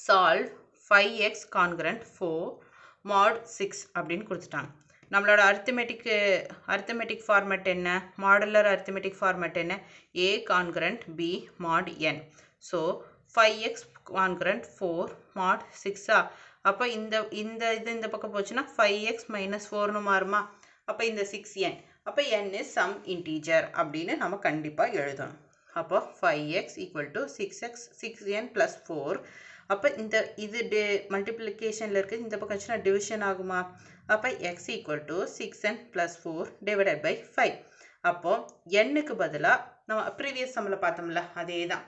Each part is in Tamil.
solve 5x congruent 4 mod 6 அப்படின்னு கொடுத்துட்டாங்க. நம்மளோட arithmetic format என்ன? modular arithmetic format என்ன? a congruent b mod n. So 5x congruent 4 mod 6 அப்போ இந்த பக்கம் போச்சுன்னா 5x minus 4 மாறுமா? அப்போ இந்த 6n. அப்போ n is some integer அப்படின்னு நம்ம கண்டிப்பா எழுதணும். அப்போ 5x equal to 6n plus 4. அப்போ இது மல்டிப்ளிகேஷன்ல இருக்கு, இந்த பக்கம் வச்சுனா டிவிஷன் ஆகுமா? அப்போ x equal to 6n plus 4 divided by 5. அப்போ nக்கு பதிலா நம்ம ப்ரீவியஸ் சம்மில் பார்த்தோம்ல அதே தான்.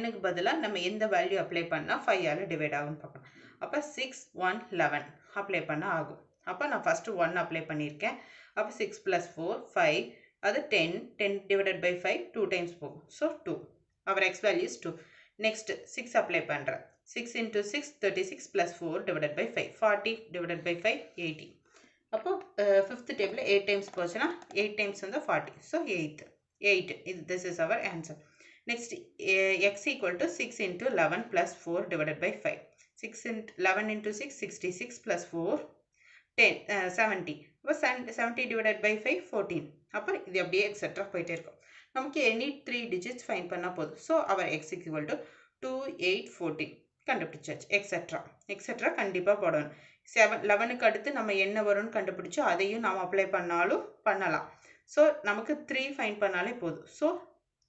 nக்கு பதிலா நம்ம எந்த வேல்யூ அப்ளை பண்ணால் 5 ஆல் டிவைட் ஆகும்னு பார்க்கணும். அப்போ 6 1 11 அப்ளை பண்ண ஆகும். அப்போ நான் ஃபஸ்ட்டு 1 அப்ளை பண்ணியிருக்கேன். அப்போ 6 plus 4 5, அது 10 divided by 5 2 times போகும். So 2. our x value is 2. next 6 apply பண்ணுறேன். 6 into 6 36 plus 4 divided by 5 40 divided by 5 80. அப்போ 5th table 8 times போச்சுன்னா 8 times வந்து 40. so 8. This is our answer. Next x equal to 6 into 11 plus 4 divided by 5. 11 into 6 66 plus 4 70. அப்போ 70 divided by 5 14. அப்போ இது அப்படியே எக்ஸெட்ரா போயிட்டே இருக்கும். நமக்கு any 3 digits ஃபைண்ட் பண்ணால் போதும். So our x equal to 2 8 14 கண்டுபிடிச்சாச்சு. எக்ஸெட்ரா கண்டிப்பாக போடணும். 11க்கு அடுத்து நம்ம என்ன வரும்னு கண்டுபிடிச்சோ அதையும் நாம் அப்ளை பண்ணாலும் பண்ணலாம். ஸோ நமக்கு 3 ஃபைண்ட் பண்ணாலே போதும். ஸோ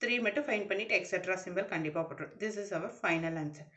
3 மட்டும் ஃபைண்ட் பண்ணிவிட்டு எக்ஸெட்ரா சிம்பிள் கண்டிப்பாக போட்டுரும். This is our final answer.